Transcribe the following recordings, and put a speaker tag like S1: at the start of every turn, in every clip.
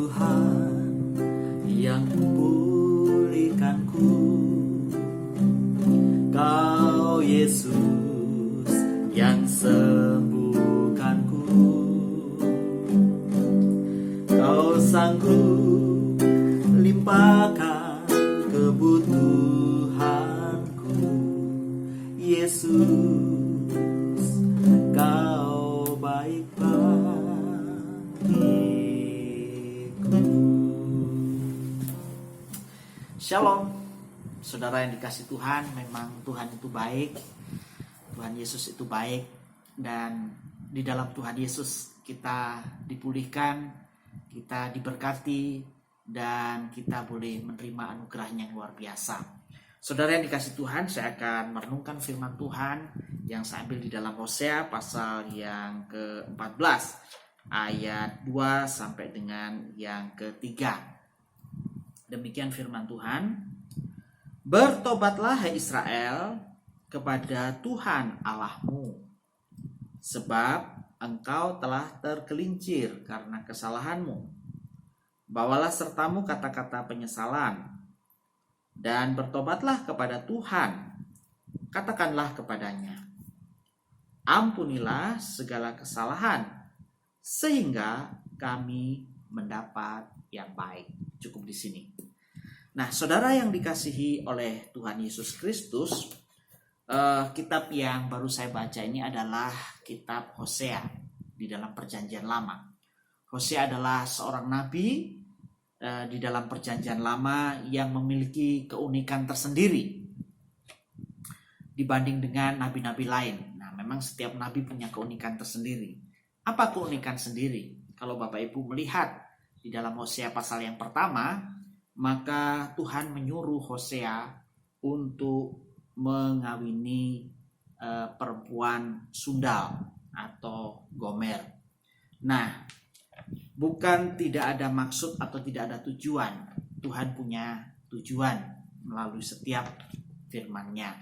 S1: Tuhan yang memulihkanku, Kau Yesus yang sembuhkanku. Kau sanggup limpahkan kebutuhanku, Yesus, Kau baik bagiku. Shalom, saudara yang dikasih Tuhan. Memang Tuhan itu baik, Tuhan Yesus itu baik, dan di dalam Tuhan Yesus kita dipulihkan, kita diberkati, dan kita boleh menerima anugerahnya yang luar biasa. Saudara yang dikasih Tuhan, saya akan merenungkan firman Tuhan yang saya ambil di dalam Hosea pasal yang ke-14 ayat 2 sampai dengan yang ke-3. Demikian firman Tuhan. Bertobatlah hai Israel kepada Tuhan Allahmu, sebab engkau telah tergelincir karena kesalahanmu. Bawalah sertamu kata-kata penyesalan, dan bertobatlah kepada Tuhan. Katakanlah kepadanya, ampunilah segala kesalahan, sehingga kami mendapat yang baik. Cukup di sini. Nah, saudara yang dikasihi oleh Tuhan Yesus Kristus, kitab yang baru saya baca ini adalah kitab Hosea di dalam Perjanjian Lama. Hosea adalah seorang nabi di dalam Perjanjian Lama yang memiliki keunikan tersendiri dibanding dengan nabi-nabi lain. Nah, memang setiap nabi punya keunikan tersendiri. Apa keunikan sendiri? Kalau Bapak Ibu melihat di dalam Hosea pasal yang pertama, maka Tuhan menyuruh Hosea untuk mengawini perempuan sundal atau Gomer. Nah, bukan tidak ada maksud atau tidak ada tujuan. Tuhan punya tujuan melalui setiap firman-Nya.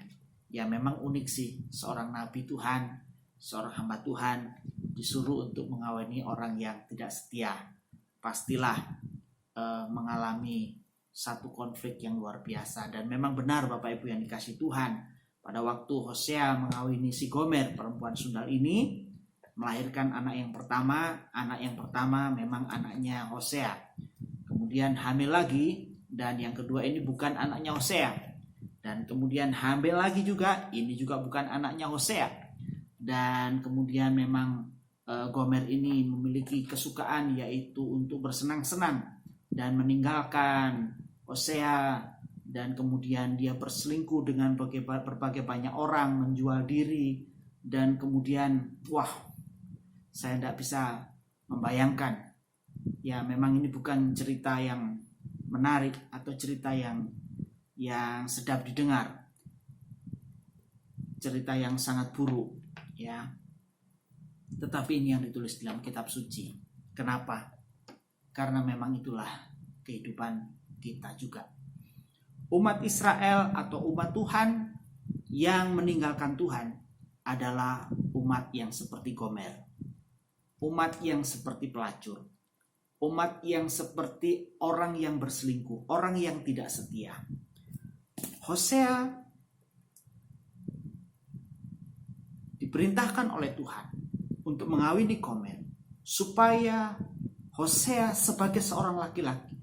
S1: Ya, memang unik sih, seorang nabi Tuhan, seorang hamba Tuhan disuruh untuk mengawini orang yang tidak setia. Pastilah mengalami satu konflik yang luar biasa. Dan memang benar Bapak Ibu yang dikasih Tuhan, pada waktu Hosea mengawini si Gomer, perempuan sundal ini melahirkan anak yang pertama memang anaknya Hosea. Kemudian hamil lagi, dan yang kedua ini bukan anaknya Hosea. Dan kemudian hamil lagi juga, ini juga bukan anaknya Hosea. Dan kemudian memang Gomer ini memiliki kesukaan yaitu untuk bersenang-senang dan meninggalkan Hosea, dan kemudian dia berselingkuh dengan berbagai banyak orang, menjual diri, dan kemudian saya tidak bisa membayangkan. Ya, memang ini bukan cerita yang menarik atau cerita yang sedap didengar. Cerita yang sangat buruk, ya. Tetapi ini yang ditulis dalam kitab suci. Kenapa? Karena memang itulah kehidupan kita juga. Umat Israel atau umat Tuhan yang meninggalkan Tuhan adalah umat yang seperti Gomer. Umat yang seperti pelacur. Umat yang seperti orang yang berselingkuh, orang yang tidak setia. Hosea diperintahkan oleh Tuhan untuk mengawini Gomer, supaya Hosea sebagai seorang laki-laki,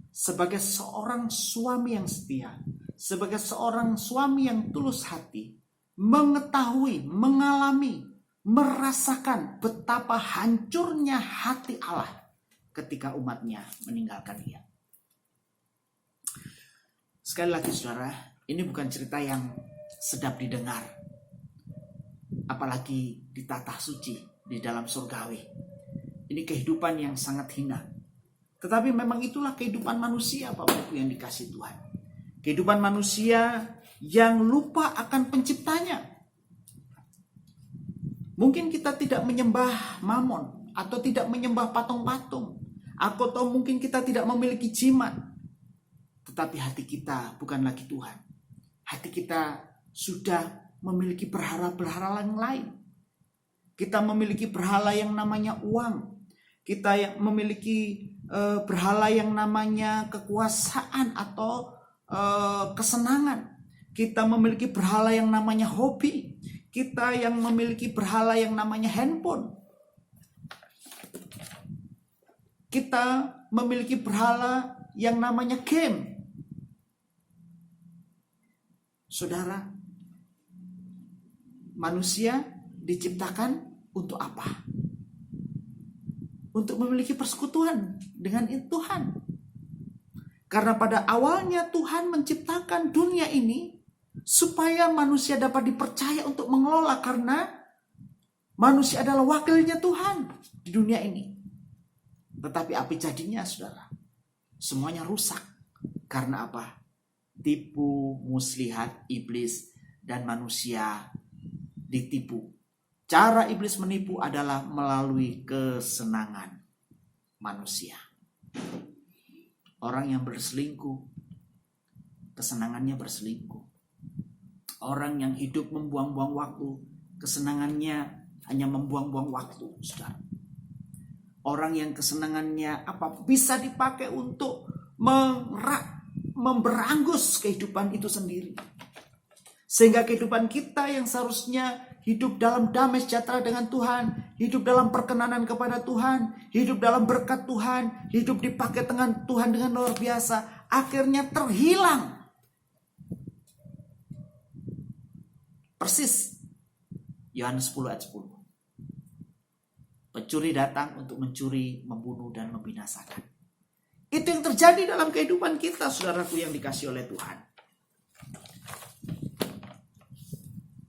S1: sebagai seorang suami yang setia, sebagai seorang suami yang tulus hati, mengetahui, mengalami, merasakan betapa hancurnya hati Allah ketika umatnya meninggalkan Dia. Sekali lagi saudara, ini bukan cerita yang sedap didengar, apalagi ditatah suci di dalam surgawi. Ini kehidupan yang sangat hina. Tetapi memang itulah kehidupan manusia, Bapak Ibu yang dikasih Tuhan. Kehidupan manusia yang lupa akan penciptanya. Mungkin kita tidak menyembah Mamon, atau tidak menyembah patung-patung, atau mungkin kita tidak memiliki jimat. Tetapi hati kita bukan lagi Tuhan. Hati kita sudah memiliki berhala-berhala yang lain. Kita memiliki berhala yang namanya uang. Kita yang memiliki berhala yang namanya kekuasaan atau kesenangan. Kita memiliki berhala yang namanya hobi. Kita yang memiliki berhala yang namanya handphone. Kita memiliki berhala yang namanya game. Saudara, manusia diciptakan untuk apa? Untuk memiliki persekutuan dengan Tuhan. Karena pada awalnya Tuhan menciptakan dunia ini supaya manusia dapat dipercaya untuk mengelola, karena manusia adalah wakilnya Tuhan di dunia ini. Tetapi apa jadinya, saudara? Semuanya rusak. Karena apa? Tipu muslihat iblis dan manusia ditipu. Cara iblis menipu adalah melalui kesenangan manusia. Orang yang berselingkuh, kesenangannya berselingkuh. Orang yang hidup membuang-buang waktu, kesenangannya hanya membuang-buang waktu, saudara. Orang yang kesenangannya bisa dipakai untuk memberangus kehidupan itu sendiri. Sehingga kehidupan kita yang seharusnya hidup dalam damai sejahtera dengan Tuhan, hidup dalam perkenanan kepada Tuhan, hidup dalam berkat Tuhan, hidup dipakai dengan Tuhan dengan luar biasa, akhirnya terhilang. Persis Yohanes 10 ayat 10. Pencuri datang untuk mencuri, membunuh, dan membinasakan. Itu yang terjadi dalam kehidupan kita, saudaraku yang dikasihi oleh Tuhan.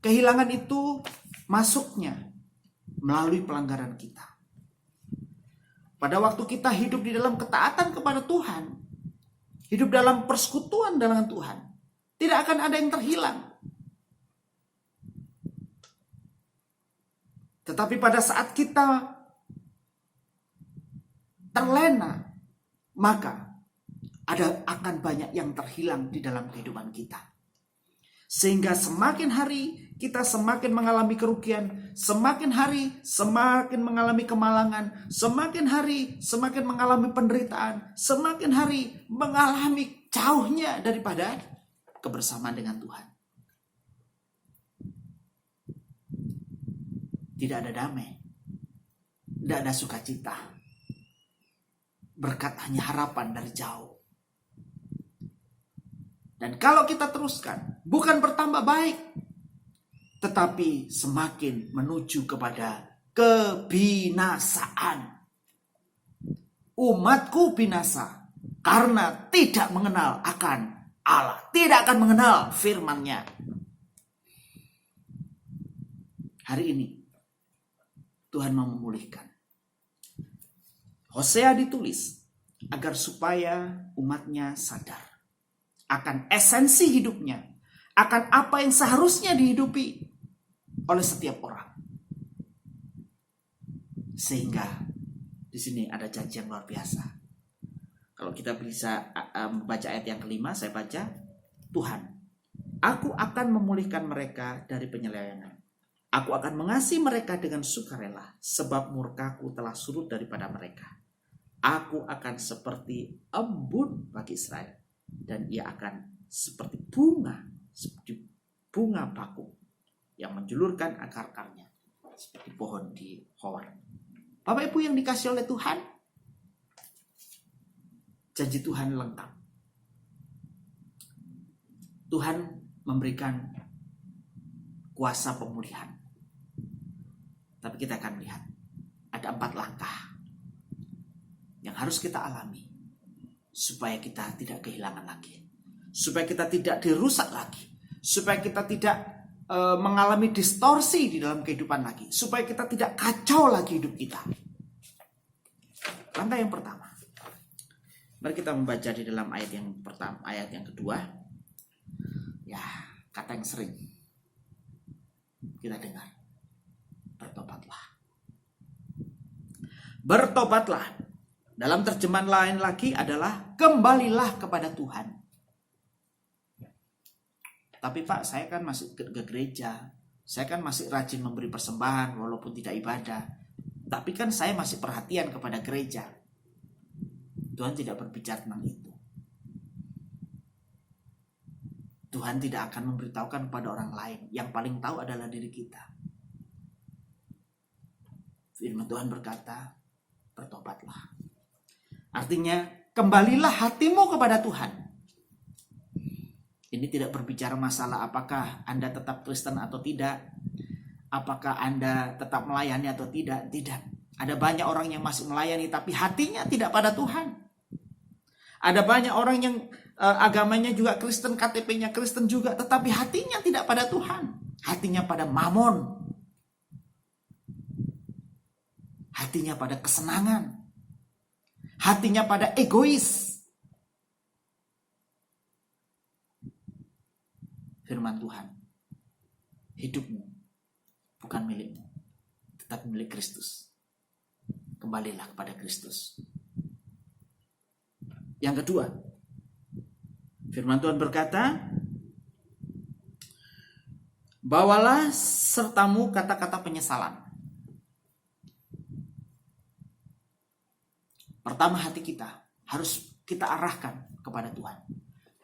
S1: Kehilangan itu masuknya melalui pelanggaran kita. Pada waktu kita hidup di dalam ketaatan kepada Tuhan, hidup dalam persekutuan dengan Tuhan, tidak akan ada yang terhilang. Tetapi pada saat kita terlena, maka akan banyak yang terhilang di dalam kehidupan kita. Sehingga semakin hari kita semakin mengalami kerugian, semakin hari semakin mengalami kemalangan, semakin hari semakin mengalami penderitaan, semakin hari mengalami jauhnya daripada kebersamaan dengan Tuhan. Tidak ada damai, tidak ada sukacita. Berkat hanya harapan dari jauh. Dan kalau kita teruskan, bukan bertambah baik, tetapi semakin menuju kepada kebinasaan. Umatku binasa karena tidak mengenal akan Allah, tidak akan mengenal firman-Nya. Hari ini Tuhan mau memulihkan. Hosea ditulis agar supaya umatnya sadar akan esensi hidupnya, akan apa yang seharusnya dihidupi oleh setiap orang. Sehingga di sini ada janji yang luar biasa. Kalau kita bisa membaca ayat yang kelima, saya baca, Tuhan, aku akan memulihkan mereka dari penyelewengan. Aku akan mengasihi mereka dengan sukarela, sebab murkaku telah surut daripada mereka. Aku akan seperti embun bagi Israel, dan ia akan seperti bunga bakung yang menjulurkan akar-akarnya seperti pohon di Hor. Bapak Ibu yang dikasihi oleh Tuhan, janji Tuhan lengkap. Tuhan memberikan kuasa pemulihan. Tapi kita akan melihat ada 4 langkah yang harus kita alami supaya kita tidak kehilangan lagi, supaya kita tidak dirusak lagi, supaya kita tidak mengalami distorsi di dalam kehidupan lagi, supaya kita tidak kacau lagi hidup kita. Langkah yang pertama, mari kita membaca di dalam ayat yang pertama, ayat yang kedua. Ya, kata yang sering kita dengar, bertobatlah. Bertobatlah. Dalam terjemahan lain lagi adalah kembalilah kepada Tuhan. Tapi Pak, saya kan masih ke gereja. Saya kan masih rajin memberi persembahan walaupun tidak ibadah. Tapi kan saya masih perhatian kepada gereja. Tuhan tidak berbicara tentang itu. Tuhan tidak akan memberitahukan kepada orang lain. Yang paling tahu adalah diri kita. Firman Tuhan berkata, bertobatlah. Artinya, kembalilah hatimu kepada Tuhan. Ini tidak berbicara masalah apakah Anda tetap Kristen atau tidak. Apakah Anda tetap melayani atau tidak. Tidak. Ada banyak orang yang masih melayani tapi hatinya tidak pada Tuhan. Ada banyak orang yang agamanya juga Kristen, KTP-nya Kristen juga, tetapi hatinya tidak pada Tuhan. Hatinya pada mamon. Hatinya pada kesenangan. Hatinya pada egois. Firman Tuhan, hidupmu bukan milikmu, tetapi milik Kristus. Kembalilah kepada Kristus. Yang kedua, firman Tuhan berkata, bawalah sertamu kata-kata penyesalan. Pertama, hati kita harus kita arahkan kepada Tuhan.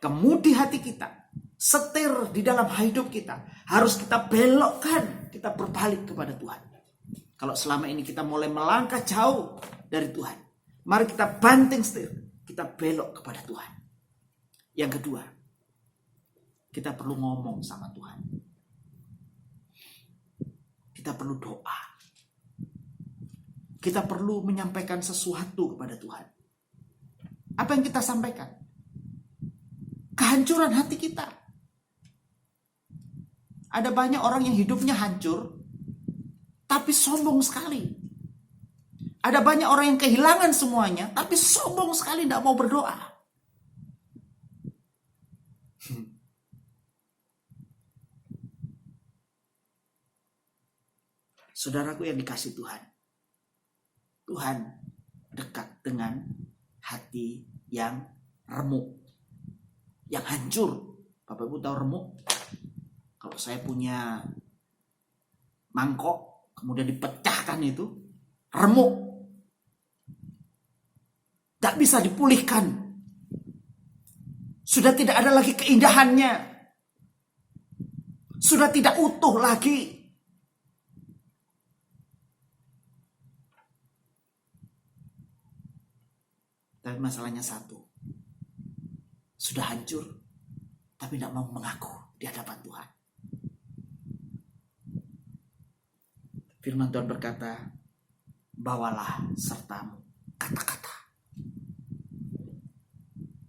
S1: Kemudi hati kita, setir di dalam hidup kita, harus kita belokkan, kita berbalik kepada Tuhan. Kalau selama ini kita mulai melangkah jauh dari Tuhan, mari kita banting setir, kita belok kepada Tuhan. Yang kedua, kita perlu ngomong sama Tuhan. Kita perlu doa. Kita perlu menyampaikan sesuatu kepada Tuhan. Apa yang kita sampaikan? Kehancuran hati kita. Ada banyak orang yang hidupnya hancur, tapi sombong sekali. Ada banyak orang yang kehilangan semuanya, tapi sombong sekali, tidak mau berdoa. Saudaraku yang dikasih Tuhan, Tuhan dekat dengan hati yang remuk, yang hancur. Bapak Ibu tahu remuk? Kalau saya punya mangkok, kemudian dipecahkan itu, remuk. Tak bisa dipulihkan. Sudah tidak ada lagi keindahannya. Sudah tidak utuh lagi. Tapi masalahnya satu. Sudah hancur, tapi tidak mau mengaku di hadapan Tuhan. Firman Tuhan berkata, bawalah sertamu kata-kata.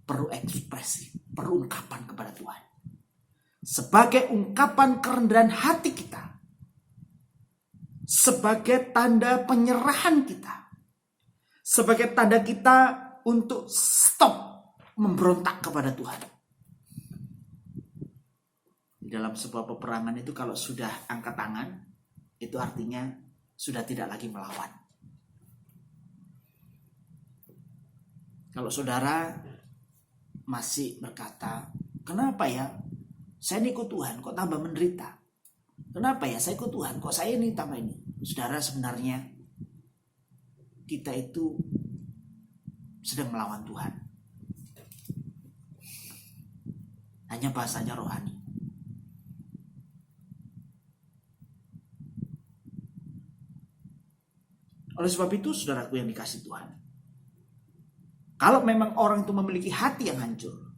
S1: Perlu ekspresi, perlu ungkapan kepada Tuhan. Sebagai ungkapan kerendahan hati kita. Sebagai tanda penyerahan kita. Sebagai tanda kita untuk stop memberontak kepada Tuhan. Di dalam sebuah peperangan itu kalau sudah angkat tangan, itu artinya sudah tidak lagi melawan. Kalau saudara masih berkata, kenapa ya saya ini ikut Tuhan kok tambah menderita? Kenapa ya saya ikut Tuhan kok saya ini tambah ini? Saudara, sebenarnya kita itu sedang melawan Tuhan. Hanya bahasanya rohani. Oleh sebab itu, saudaraku yang dikasih Tuhan, kalau memang orang itu memiliki hati yang hancur,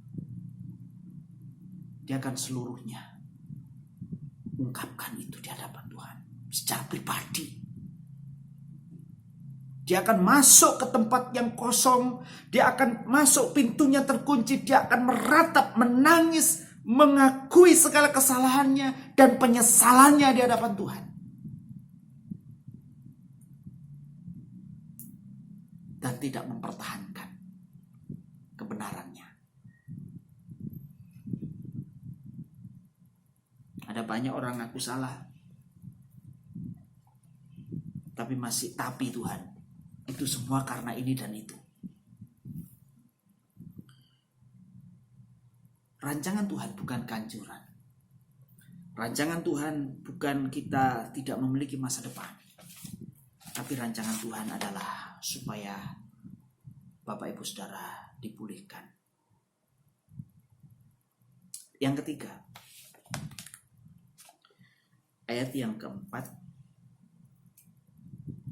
S1: dia akan seluruhnya ungkapkan itu di hadapan Tuhan secara pribadi. Dia akan masuk ke tempat yang kosong, dia akan masuk pintunya terkunci, dia akan meratap, menangis, mengakui segala kesalahannya dan penyesalannya di hadapan Tuhan. Dan tidak mempertahankan kebenarannya. Ada banyak orang ngaku salah, tapi masih tapi Tuhan. Itu semua karena ini dan itu. Rancangan Tuhan bukan kehancuran. Rancangan Tuhan bukan kita tidak memiliki masa depan. Tapi rancangan Tuhan adalah supaya Bapak Ibu Saudara dipulihkan. Yang ketiga, ayat yang keempat,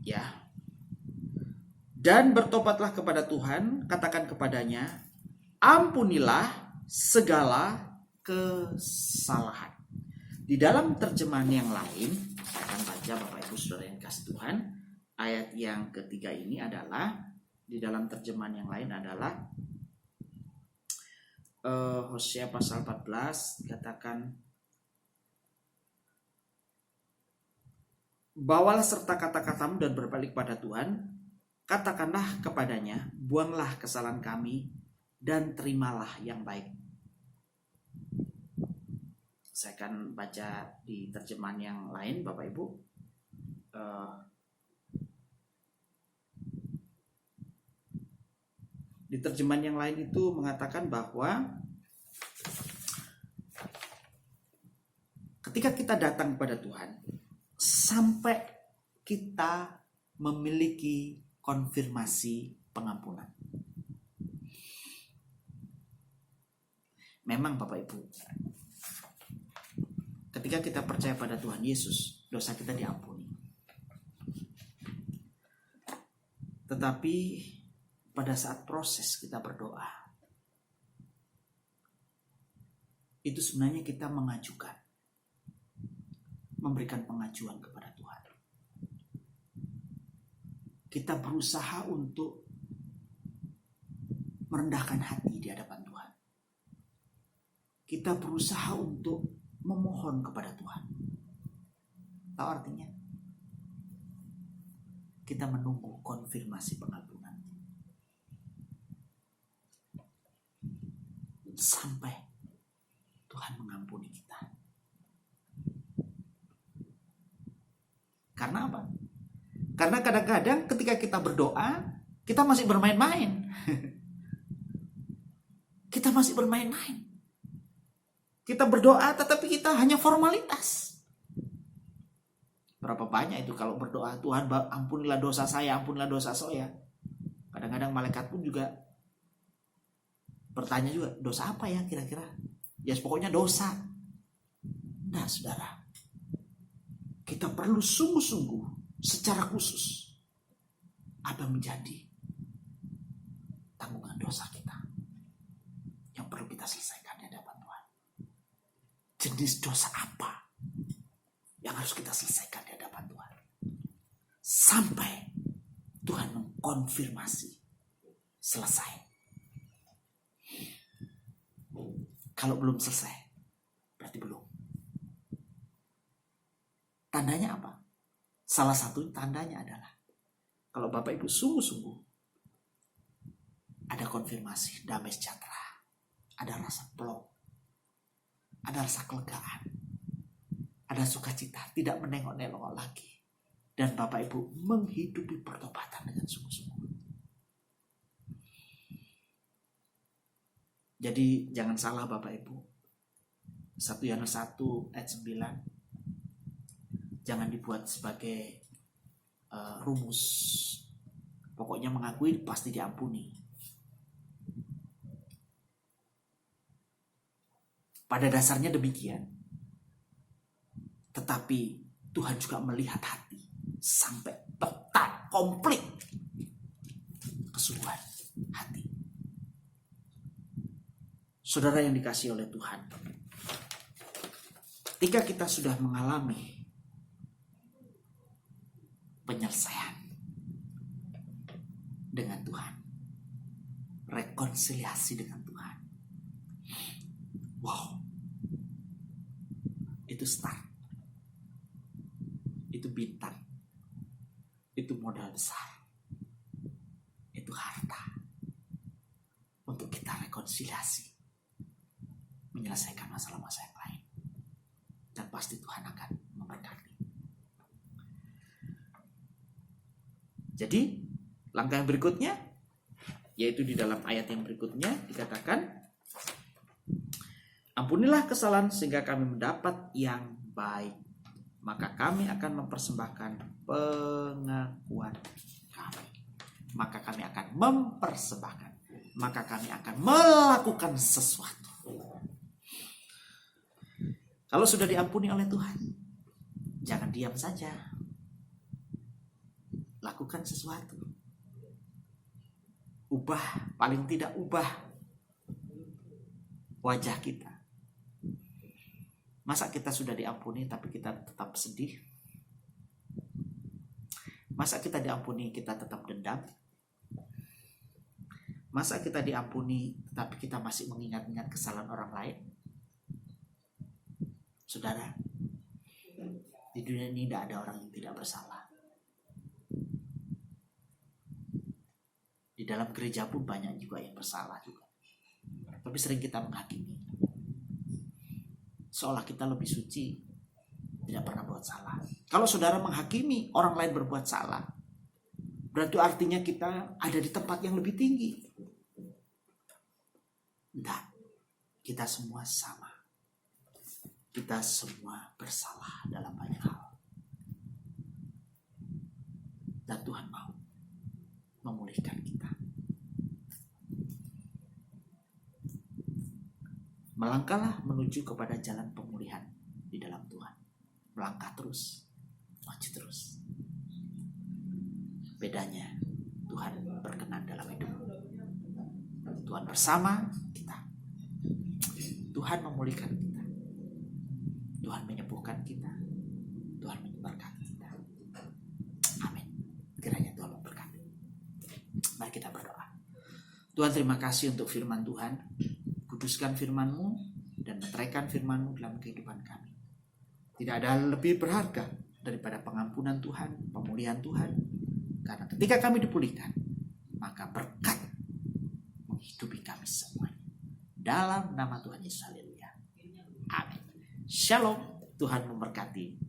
S1: ya. Dan bertobatlah kepada Tuhan, katakan kepadanya, ampunilah segala kesalahan. Di dalam terjemahan yang lain, saya akan baca Bapak Ibu Saudara yang kasih Tuhan, ayat yang ketiga ini adalah, di dalam terjemahan yang lain adalah Hosea pasal 14, dikatakan, bawalah serta kata-katamu dan berbalik pada Tuhan, katakanlah kepadanya, buanglah kesalahan kami dan terimalah yang baik. Saya akan baca di terjemahan yang lain, Bapak Ibu. Di terjemahan yang lain itu mengatakan bahwa ketika kita datang kepada Tuhan, sampai kita memiliki konfirmasi pengampunan. Memang Bapak Ibu, ketika kita percaya pada Tuhan Yesus, dosa kita diampuni. Tetapi pada saat proses kita berdoa, itu sebenarnya kita mengajukan, memberikan pengajuan kepada Tuhan. Kita berusaha untuk merendahkan hati di hadapan Tuhan. Kita berusaha untuk memohon kepada Tuhan. Tahu artinya? Kita menunggu konfirmasi pengampunan. Sampai Tuhan mengampuni kita. Karena apa? Karena kadang-kadang ketika kita berdoa, kita masih bermain-main. Kita masih bermain-main. Kita berdoa tetapi kita hanya formalitas. Berapa banyak itu kalau berdoa, Tuhan ampunilah dosa saya, ampunilah dosa saya. Kadang-kadang malaikat pun juga bertanya juga, dosa apa ya kira-kira? Ya pokoknya dosa. Nah saudara, kita perlu sungguh-sungguh secara khusus apa menjadi tanggungan dosa kita yang perlu kita selesaikan di hadapan Tuhan. Jenis dosa apa yang harus kita selesaikan di hadapan Tuhan sampai Tuhan mengkonfirmasi selesai. Kalau belum selesai, berarti belum. Tandanya apa? Salah satu tandanya adalah kalau Bapak Ibu sungguh-sungguh ada konfirmasi, damai sejahtera, ada rasa plong, ada rasa kelegaan, ada sukacita, tidak menengok-nengok lagi, dan Bapak Ibu menghidupi pertobatan dengan sungguh-sungguh. Jadi jangan salah Bapak Ibu. 1 Yohanes 1 ayat 9. Jangan dibuat sebagai rumus. Pokoknya mengakui pasti diampuni. Pada dasarnya demikian. Tetapi Tuhan juga melihat hati sampai total, komplit kesungguhan hati. Saudara yang dikasihi oleh Tuhan, ketika kita sudah mengalami penyelesaian dengan Tuhan, rekonsiliasi dengan Tuhan, wow, itu start, itu bintang, itu modal besar, itu harta untuk kita rekonsiliasi, menyelesaikan masalah-masalah yang lain, dan pasti Tuhan akan memberkati. Jadi langkah yang berikutnya, yaitu di dalam ayat yang berikutnya dikatakan, ampunilah kesalahan sehingga kami mendapat yang baik, maka kami akan mempersembahkan pengakuan kami. maka kami akan mempersembahkan, maka kami akan melakukan sesuatu. Kalau sudah diampuni oleh Tuhan, jangan diam saja. Lakukan sesuatu. Ubah, paling tidak ubah wajah kita. Masa kita sudah diampuni tapi kita tetap sedih? Masa kita diampuni kita tetap dendam? Masa kita diampuni tetapi kita masih mengingat-ingat kesalahan orang lain? Saudara, di dunia ini tidak ada orang yang tidak bersalah. Di dalam gereja pun banyak juga yang bersalah juga. Tapi sering kita menghakimi. Seolah kita lebih suci, tidak pernah buat salah. Kalau saudara menghakimi orang lain berbuat salah, berarti artinya kita ada di tempat yang lebih tinggi. Tidak, kita semua sama. Kita semua bersalah dalam banyak hal. Dan Tuhan mau memulihkan kita. Melangkahlah menuju kepada jalan pemulihan di dalam Tuhan. Melangkah terus, maju terus. Bedanya, Tuhan berkenan dalam hidupmu. Tuhan bersama kita. Tuhan memulihkan kita. Tuhan menyembuhkan kita. Tuhan menyebarkan kita. Amin. Kiranya Tuhan memberkati. Mari kita berdoa. Tuhan, terima kasih untuk firman Tuhan. Kuduskan firman-Mu dan meteraikan firman-Mu dalam kehidupan kami. Tidak ada hal lebih berharga daripada pengampunan Tuhan, pemulihan Tuhan. Karena ketika kami dipulihkan, maka berkat menghidupi kami semuanya. Dalam nama Tuhan Yesus, haleluya. Amin. Shalom. Tuhan memberkati.